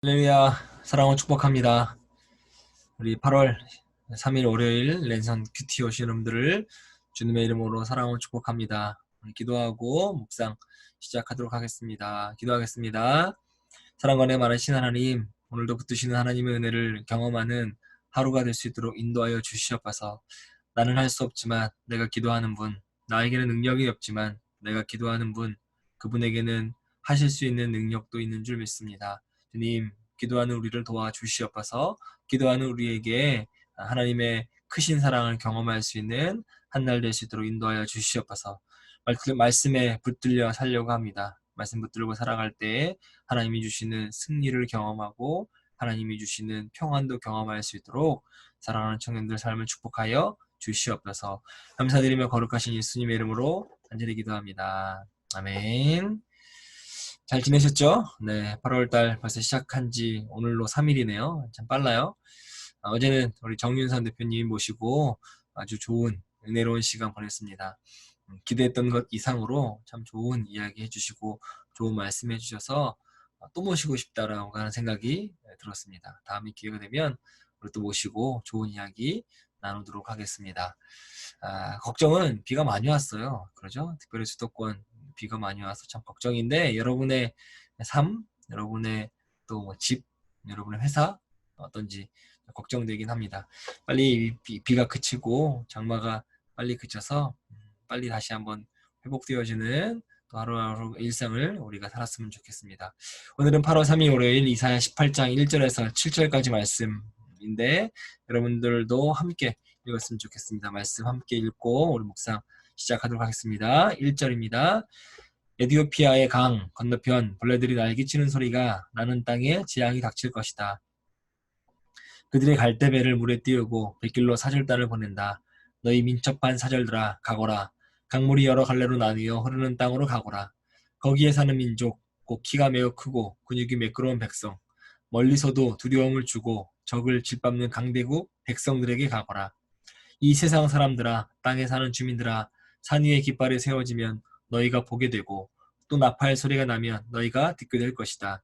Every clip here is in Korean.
할렐루야, 사랑을 축복합니다. 우리 8월 3일 월요일 랜선 큐티 오신 여러분들을 주님의 이름으로 사랑을 축복합니다. 우리 기도하고 묵상 시작하도록 하겠습니다. 기도하겠습니다. 사랑과 은혜 많으신 하나님, 오늘도 붙드시는 하나님의 은혜를 경험하는 하루가 될 수 있도록 인도하여 주시옵소서. 나는 할 수 없지만 내가 기도하는 분, 나에게는 능력이 없지만 내가 기도하는 분, 그분에게는 하실 수 있는 능력도 있는 줄 믿습니다. 주님, 기도하는 우리를 도와주시옵소서. 기도하는 우리에게 하나님의 크신 사랑을 경험할 수 있는 한 날 될 수 있도록 인도하여 주시옵소서. 말씀에 붙들려 살려고 합니다. 말씀 붙들고 살아갈 때 하나님이 주시는 승리를 경험하고 하나님이 주시는 평안도 경험할 수 있도록 사랑하는 청년들 삶을 축복하여 주시옵소서. 감사드리며 거룩하신 예수님의 이름으로 간절히 기도합니다. 아멘. 잘 지내셨죠? 네, 8월달 벌써 시작한 지 오늘로 3일이네요. 참 빨라요. 어제는 우리 정윤선 대표님 모시고 아주 좋은 은혜로운 시간 보냈습니다. 기대했던 것 이상으로 참 좋은 이야기 해주시고 좋은 말씀 해주셔서 또 모시고 싶다라고 하는 생각이 들었습니다. 다음에 기회가 되면 우리 또 모시고 좋은 이야기 나누도록 하겠습니다. 걱정은 비가 많이 왔어요. 그러죠? 특별히 수도권 비가 많이 와서 참 걱정인데 여러분의 삶, 여러분의 또 집, 여러분의 회사 어떤지 걱정되긴 합니다. 빨리 비가 그치고 장마가 빨리 그쳐서 빨리 다시 한번 회복되어지는 또 하루하루 일상을 우리가 살았으면 좋겠습니다. 오늘은 8월 3일 월요일 이사야 18장 1절에서 7절까지 말씀인데 여러분들도 함께 읽었으면 좋겠습니다. 말씀 함께 읽고 우리 묵상 시작하도록 하겠습니다. 1절입니다. 에디오피아의 강 건너편 벌레들이 날개치는 소리가 나는 땅에 재앙이 닥칠 것이다. 그들의 갈대배를 물에 띄우고 백길로 사절단을 보낸다. 너희 민첩한 사절들아 가거라. 강물이 여러 갈래로 나뉘어 흐르는 땅으로 가거라. 거기에 사는 민족 곧 키가 매우 크고 근육이 매끄러운 백성 멀리서도 두려움을 주고 적을 짓밟는 강대국 백성들에게 가거라. 이 세상 사람들아 땅에 사는 주민들아 산 위에 깃발이 세워지면 너희가 보게 되고 또 나팔 소리가 나면 너희가 듣게 될 것이다.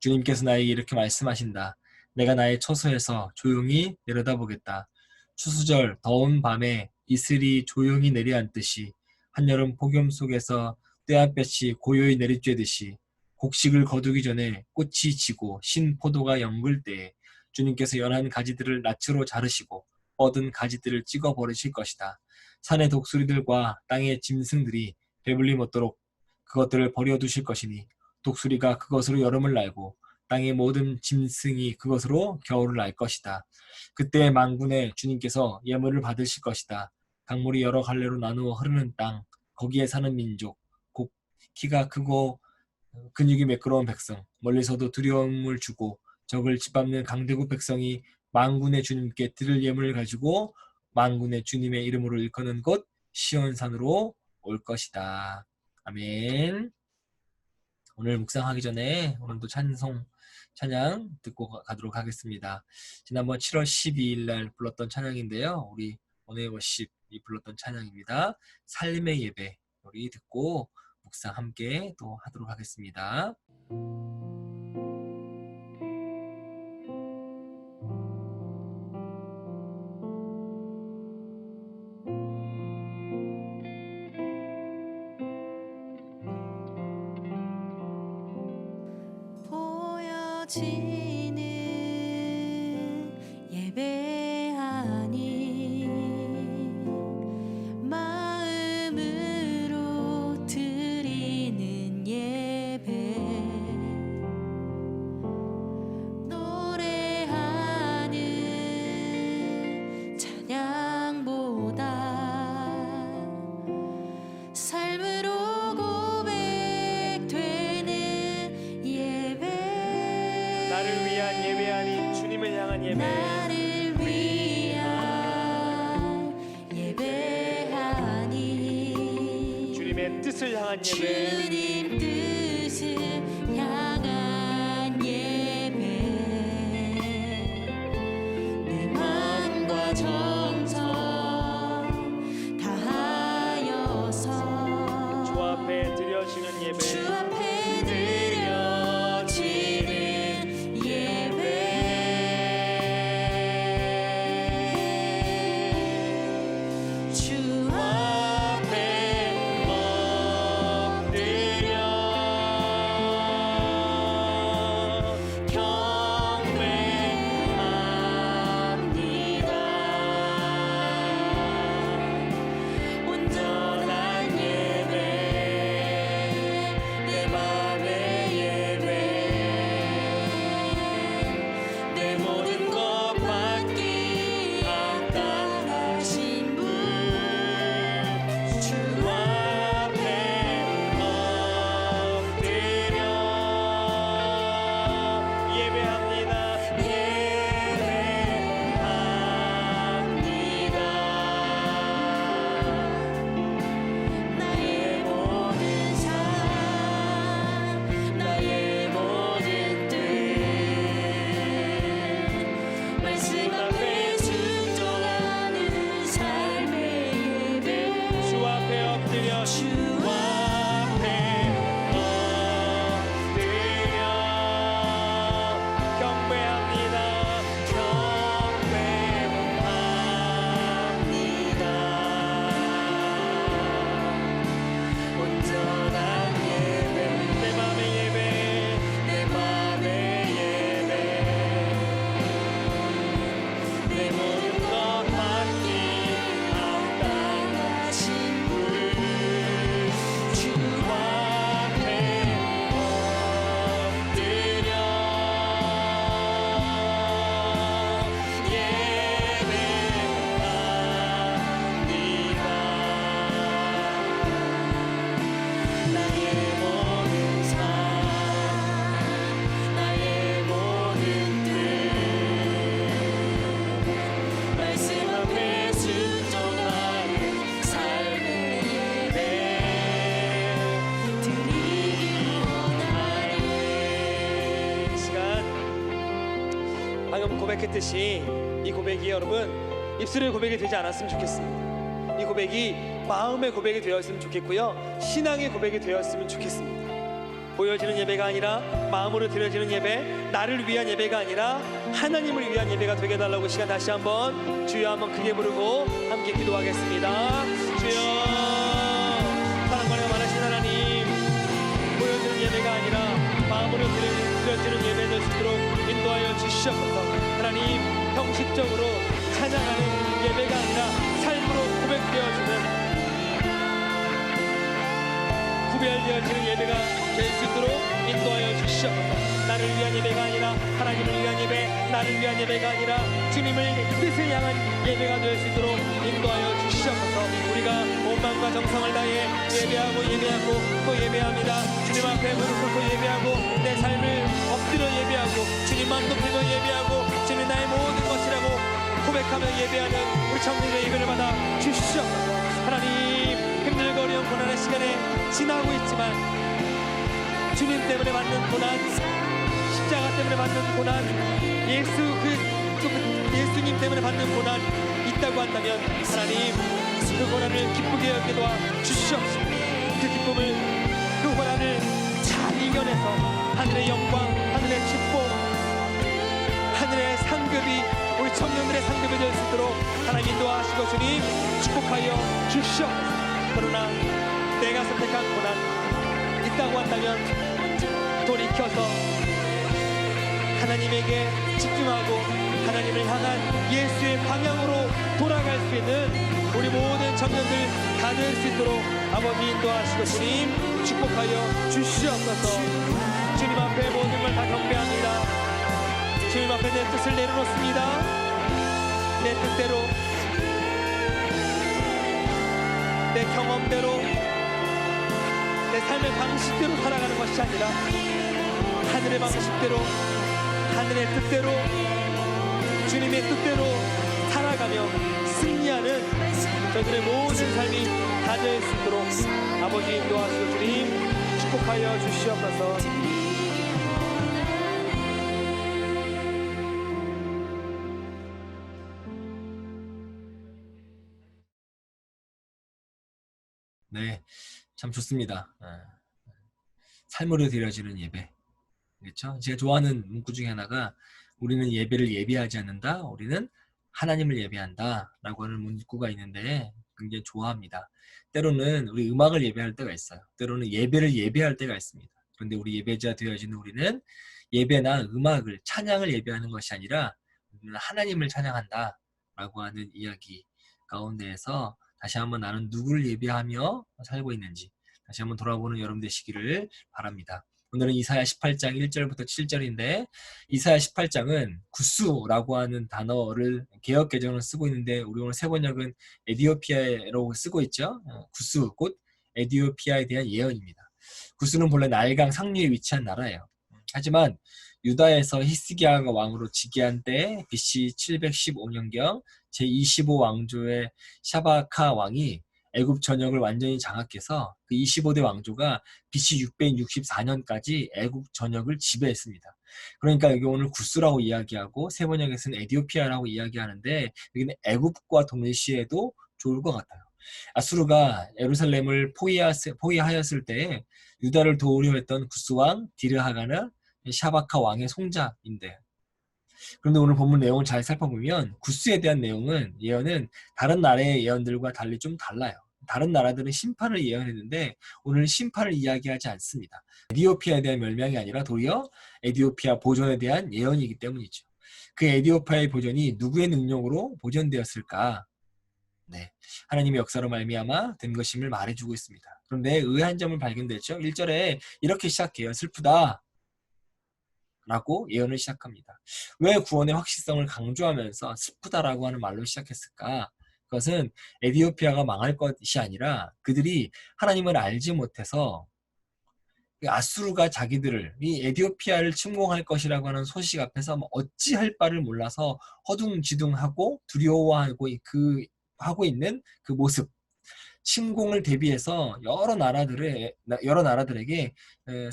주님께서 나에게 이렇게 말씀하신다. 내가 나의 처소에서 조용히 내려다보겠다. 추수절 더운 밤에 이슬이 조용히 내려앉듯이 한여름 폭염 속에서 떼앗볕이 고요히 내리쬐듯이 곡식을 거두기 전에 꽃이 지고 신 포도가 연글 때에 주님께서 연한 가지들을 낫으로 자르시고 뻗은 가지들을 찍어 버리실 것이다. 산의 독수리들과 땅의 짐승들이 배불리 먹도록 그것들을 버려두실 것이니 독수리가 그것으로 여름을 날고 땅의 모든 짐승이 그것으로 겨울을 날 것이다. 그때 만군의 주님께서 예물을 받으실 것이다. 강물이 여러 갈래로 나누어 흐르는 땅, 거기에 사는 민족, 곧 키가 크고 근육이 매끄러운 백성, 멀리서도 두려움을 주고 적을 짓밟는 강대국 백성이 만군의 주님께 드릴 예물을 가지고 만군의 주님의 이름으로 일컫는 곳 시온산으로 올 것이다. 아멘. 오늘 묵상하기 전에 오늘도 찬양 듣고 가도록 하겠습니다. 지난번 7월 12일 날 불렀던 찬양인데요. 우리 오늘 워십이 불렀던 찬양입니다. 삶의 예배 우리 듣고 묵상 함께 또 하도록 하겠습니다. 보여지는 예배하니 마음으로 드리는 예배 노래하는 찬양보다 삶으로 고백되는 예배 나를 위한 예배하니 주님을 향한 예배 나를 위한 예배하니 주님의 뜻을 향한 예배 주님 뜻을 향한 예배 내 마음과 정성 다하여서 주 앞에 드려지는 예배 주 앞에 드려지는 예배 방금 고백했듯이 이 고백이 여러분 입술의 고백이 되지 않았으면 좋겠습니다. 이 고백이 마음의 고백이 되었으면 좋겠고요, 신앙의 고백이 되었으면 좋겠습니다. 보여지는 예배가 아니라 마음으로 드려지는 예배, 나를 위한 예배가 아니라 하나님을 위한 예배가 되게 해달라고 시간 다시 한번 주여 한번 크게 부르고 함께 기도하겠습니다. 주여, 사랑과 많으신 하나님, 보여지는 예배가 아니라 마음으로 드려지는 예배 될 수 있도록 인도하여 주시옵소서. 하나님, 형식적으로 찬양하는 예배가 아니라 삶으로 고백되어지는, 구별되어지는 예배가 될 수 있도록 인도하여 주시옵소서. 나를 위한 예배가 아니라 하나님을 위한 예배, 나를 위한 예배가 아니라 주님을 뜻을 향한 예배가 될 수 있도록 인도하여 주시옵소서. 우리가 온 마음과 정성을 다해 예배하고 또 예배합니다. 주님 앞에 무릎 꿇고 예배하고 내 삶을 엎드려 예배하고 주님만 높이며 예배하고 주님 나의 모든 것이라고 고백하며 예배하는 우리 청년의 예배를 받아 주시옵소서. 하나님, 힘들고 어려운 고난의 시간에 지나고 있지만 주님 때문에 받는 고난, 십자가 때문에 받는 고난, 예수님 때문에 받는 고난 있다고 한다면 하나님, 그 고난을 기쁘게 여기게 도와 주시옵소서. 그 기쁨을, 그 고난을 잘 이겨내서 하늘의 영광, 하늘의 축복, 하늘의 상급이 우리 청년들의 상급이 될 수 있도록 하나님 인도하시고 주님 축복하여 주시옵소서. 그러나 내가 선택한 고난 있다고 한다면 돌이켜서 하나님에게 집중하고 하나님을 향한 예수의 방향으로 돌아갈 수 있는 우리 모든 청년들 다 될 수 있도록 아버지 인도하시고 주님 축복하여 주시옵소서. 주님 앞에 모든 걸 다 경배합니다. 주님 앞에 내 뜻을 내려놓습니다. 내 뜻대로, 내 경험대로, 내 삶의 방식대로 살아가는 것이 아니라 하늘의 방식대로, 하늘의 뜻대로, 주님의 뜻대로 살아가며 승리하는 저희들의 모든 삶이 다 될 수 있도록 아버지 인도하시고 주님 축복하여 주시옵소서. 네, 참 좋습니다. 삶으로 드려지는 예배. 그렇죠? 제가 좋아하는 문구 중에 하나가 우리는 예배를 예배하지 않는다, 우리는 하나님을 예배한다 라고 하는 문구가 있는데 굉장히 좋아합니다. 때로는 우리 음악을 예배할 때가 있어요. 때로는 예배를 예배할 때가 있습니다. 그런데 우리 예배자 되어지는 우리는 예배나 음악을, 찬양을 예배하는 것이 아니라 우리는 하나님을 찬양한다 라고 하는 이야기 가운데에서 다시 한번 나는 누구를 예배하며 살고 있는지 다시 한번 돌아보는 여러분 되시기를 바랍니다. 오늘은 이사야 18장 1절부터 7절인데 이사야 18장은 구스라고 하는 단어를 개역 개정을 쓰고 있는데 우리 오늘 새 번역은 에디오피아로 쓰고 있죠. 구스, 곧 에디오피아에 대한 예언입니다. 구스는 본래 나일강 상류에 위치한 나라예요. 하지만 유다에서 히스기야가 왕으로 즉위한 때 BC 715년경 제25왕조의 샤바카 왕이 애굽 전역을 완전히 장악해서 그 25대 왕조가 BC 664년까지 애굽 전역을 지배했습니다. 그러니까 여기 오늘 구스라고 이야기하고 세 번역에서는 에디오피아라고 이야기하는데 여기는 애굽과 동일시해도 좋을 것 같아요. 아수르가 예루살렘을 포위하였을 때 유다를 도우려 했던 구스왕 디르하가는 샤바카 왕의 송자인데, 그런데 오늘 본문 내용을 잘 살펴보면 구스에 대한 예언은 다른 나라의 예언들과 달리 좀 달라요. 다른 나라들은 심판을 예언했는데 오늘 심판을 이야기하지 않습니다. 에디오피아에 대한 멸망이 아니라 도리어 에디오피아 보존에 대한 예언이기 때문이죠. 그 에디오피아의 보존이 누구의 능력으로 보존되었을까? 네, 하나님의 역사로 말미암아 된 것임을 말해주고 있습니다. 그런데 의아한 점을 발견됐죠. 1절에 이렇게 시작해요. 슬프다 라고 예언을 시작합니다. 왜 구원의 확실성을 강조하면서 슬프다라고 하는 말로 시작했을까? 그것은 에디오피아가 망할 것이 아니라 그들이 하나님을 알지 못해서 아수르가 자기들을 이 에디오피아를 침공할 것이라고 하는 소식 앞에서 어찌할 바를 몰라서 허둥지둥하고 두려워하고 하고 있는 그 모습, 침공을 대비해서 여러 나라들에게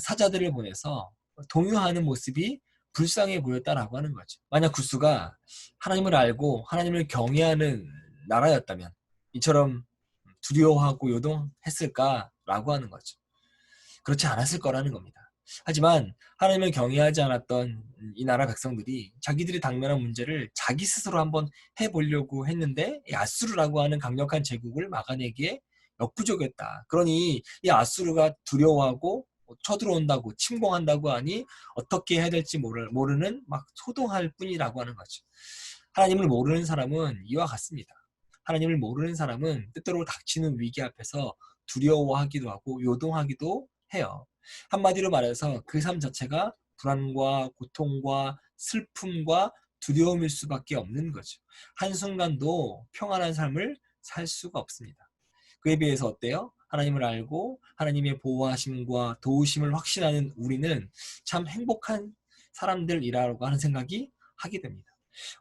사자들을 보내서 동요하는 모습이 불쌍해 보였다라고 하는 거죠. 만약 구스가 하나님을 알고 하나님을 경외하는 나라였다면 이처럼 두려워하고 요동했을까라고 하는 거죠. 그렇지 않았을 거라는 겁니다. 하지만 하나님을 경외하지 않았던 이 나라 백성들이 자기들이 당면한 문제를 자기 스스로 한번 해보려고 했는데 이 아수르라고 하는 강력한 제국을 막아내기에 역부족했다. 그러니 이 아수르가 두려워하고 쳐들어온다고 침공한다고 하니 어떻게 해야 될지 모르는 막 소동할 뿐이라고 하는 거죠. 하나님을 모르는 사람은 이와 같습니다. 하나님을 모르는 사람은 때때로 닥치는 위기 앞에서 두려워하기도 하고 요동하기도 해요. 한마디로 말해서 그 삶 자체가 불안과 고통과 슬픔과 두려움일 수밖에 없는 거죠. 한순간도 평안한 삶을 살 수가 없습니다. 그에 비해서 어때요? 하나님을 알고 하나님의 보호하심과 도우심을 확신하는 우리는 참 행복한 사람들이라고 하는 생각이 하게 됩니다.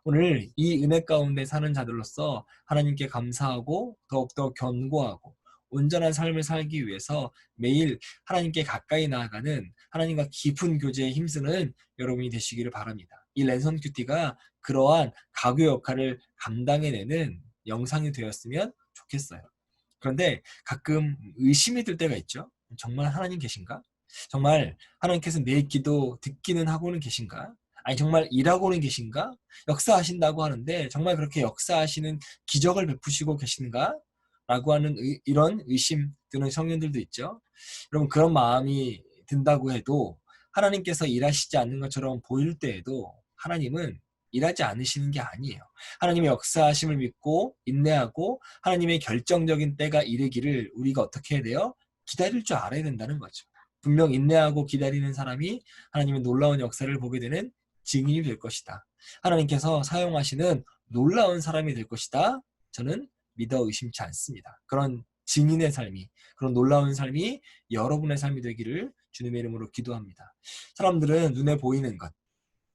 오늘 이 은혜 가운데 사는 자들로서 하나님께 감사하고 더욱더 견고하고 온전한 삶을 살기 위해서 매일 하나님께 가까이 나아가는 하나님과 깊은 교제에 힘쓰는 여러분이 되시기를 바랍니다. 이 랜선 큐티가 그러한 가교 역할을 감당해내는 영상이 되었으면 좋겠어요. 그런데 가끔 의심이 들 때가 있죠. 정말 하나님 계신가? 정말 하나님께서 내 기도 듣기는 하고는 계신가? 아니 정말 일하고는 계신가? 역사하신다고 하는데 정말 그렇게 역사하시는 기적을 베푸시고 계신가? 라고 하는 이런 의심 드는 청년들도 있죠. 여러분 그런 마음이 든다고 해도 하나님께서 일하시지 않는 것처럼 보일 때에도 하나님은 일하지 않으시는 게 아니에요. 하나님의 역사하심을 믿고 인내하고 하나님의 결정적인 때가 이르기를 우리가 어떻게 해야 돼요? 기다릴 줄 알아야 된다는 거죠. 분명 인내하고 기다리는 사람이 하나님의 놀라운 역사를 보게 되는 증인이 될 것이다. 하나님께서 사용하시는 놀라운 사람이 될 것이다. 저는 믿어 의심치 않습니다. 그런 증인의 삶이, 그런 놀라운 삶이 여러분의 삶이 되기를 주님의 이름으로 기도합니다. 사람들은 눈에 보이는 것,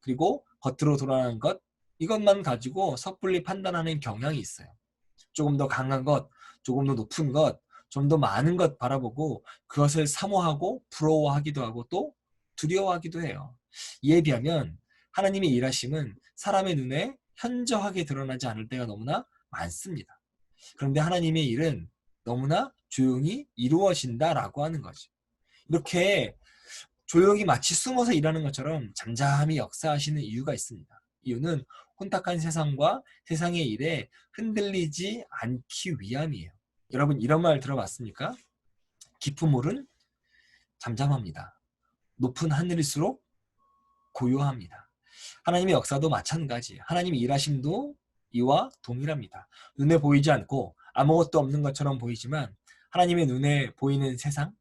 그리고 겉으로 드러나는 것, 이것만 가지고 섣불리 판단하는 경향이 있어요. 조금 더 강한 것, 조금 더 높은 것, 좀 더 많은 것 바라보고 그것을 사모하고 부러워하기도 하고 또 두려워하기도 해요. 이에 비하면 하나님의 일하심은 사람의 눈에 현저하게 드러나지 않을 때가 너무나 많습니다. 그런데 하나님의 일은 너무나 조용히 이루어진다라고 하는 거죠. 이렇게 조용히 마치 숨어서 일하는 것처럼 잠잠히 역사하시는 이유가 있습니다. 이유는 혼탁한 세상과 세상의 일에 흔들리지 않기 위함이에요. 여러분 이런 말 들어봤습니까? 깊은 물은 잠잠합니다. 높은 하늘일수록 고요합니다. 하나님의 역사도 마찬가지. 하나님의 일하심도 이와 동일합니다. 눈에 보이지 않고 아무것도 없는 것처럼 보이지만 하나님의 눈에 보이는 세상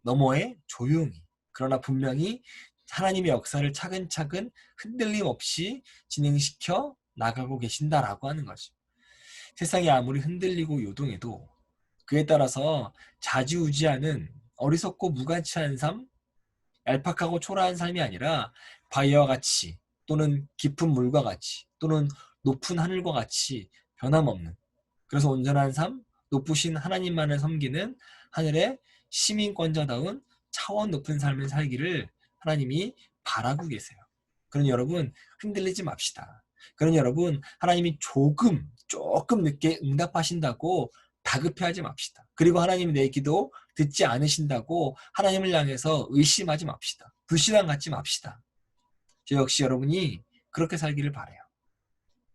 너머에 조용히 그러나 분명히 하나님의 역사를 차근차근 흔들림 없이 진행시켜 나가고 계신다라고 하는 거죠. 세상이 아무리 흔들리고 요동해도 그에 따라서 좌지우지하는 어리석고 무가치한 삶, 얄팍하고 초라한 삶이 아니라 바위와 같이 또는 깊은 물과 같이 또는 높은 하늘과 같이 변함없는, 그래서 온전한 삶, 높으신 하나님만을 섬기는 하늘의 시민권자다운 차원 높은 삶을 살기를 하나님이 바라고 계세요. 그러니 여러분 흔들리지 맙시다. 그러니 여러분 하나님이 조금 늦게 응답하신다고 다급해하지 맙시다. 그리고 하나님이 내 기도 듣지 않으신다고 하나님을 향해서 의심하지 맙시다. 불신앙 갖지 맙시다. 저 역시 여러분이 그렇게 살기를 바라요.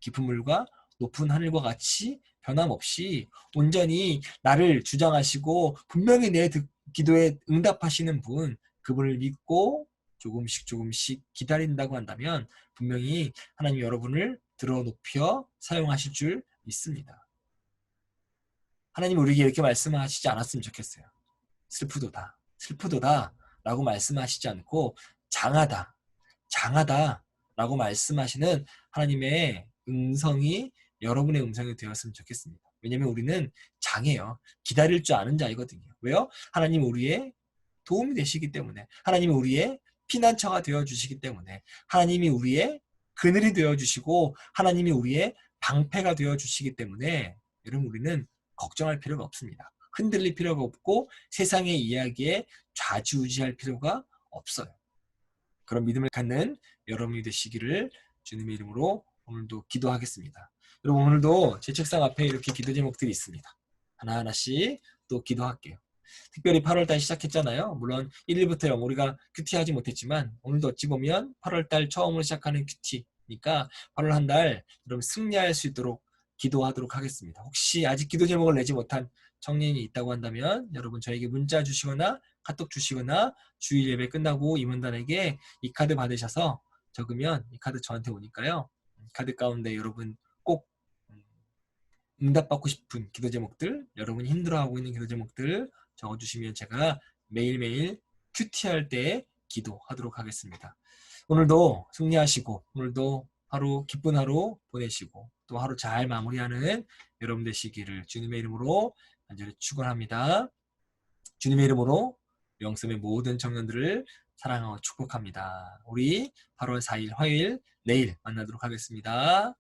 깊은 물과 높은 하늘과 같이 변함없이 온전히 나를 주장하시고 분명히 내 기도에 응답하시는 분, 그분을 믿고 조금씩 기다린다고 한다면 분명히 하나님 여러분을 들어 높여 사용하실 줄 믿습니다. 하나님 우리에게 이렇게 말씀하시지 않았으면 좋겠어요. 슬프도다 라고 말씀하시지 않고 장하다 라고 말씀하시는 하나님의 음성이 여러분의 음성이 되었으면 좋겠습니다. 왜냐하면 우리는 장해요. 기다릴 줄 아는 자이거든요. 왜요? 하나님 우리의 도움이 되시기 때문에, 하나님이 우리의 피난처가 되어주시기 때문에, 하나님이 우리의 그늘이 되어주시고 하나님이 우리의 방패가 되어주시기 때문에 여러분 우리는 걱정할 필요가 없습니다. 흔들릴 필요가 없고 세상의 이야기에 좌지우지할 필요가 없어요. 그런 믿음을 갖는 여러분이 되시기를 주님의 이름으로 오늘도 기도하겠습니다. 여러분 오늘도 제 책상 앞에 이렇게 기도 제목들이 있습니다. 하나하나씩 또 기도할게요. 특별히 8월달 시작했잖아요. 물론 1일부터 0 우리가 큐티하지 못했지만 오늘도 어찌 보면 8월달 처음으로 시작하는 큐티니까 8월 한 달 여러분 승리할 수 있도록 기도하도록 하겠습니다. 혹시 아직 기도 제목을 내지 못한 청년이 있다고 한다면 여러분 저에게 문자 주시거나 카톡 주시거나 주일 예배 끝나고 임원단에게 이 카드 받으셔서 적으면 이 카드 저한테 오니까요. 카드 가운데 여러분 꼭 응답받고 싶은 기도 제목들, 여러분이 힘들어하고 있는 기도 제목들 적어주시면 제가 매일매일 큐티할 때 기도하도록 하겠습니다. 오늘도 승리하시고 오늘도 하루 기쁜 하루 보내시고 또 하루 잘 마무리하는 여러분 되시기를 주님의 이름으로 간절히 축원합니다. 주님의 이름으로 영섬의 모든 청년들을 사랑하고 축복합니다. 우리 8월 4일 화요일 내일 만나도록 하겠습니다.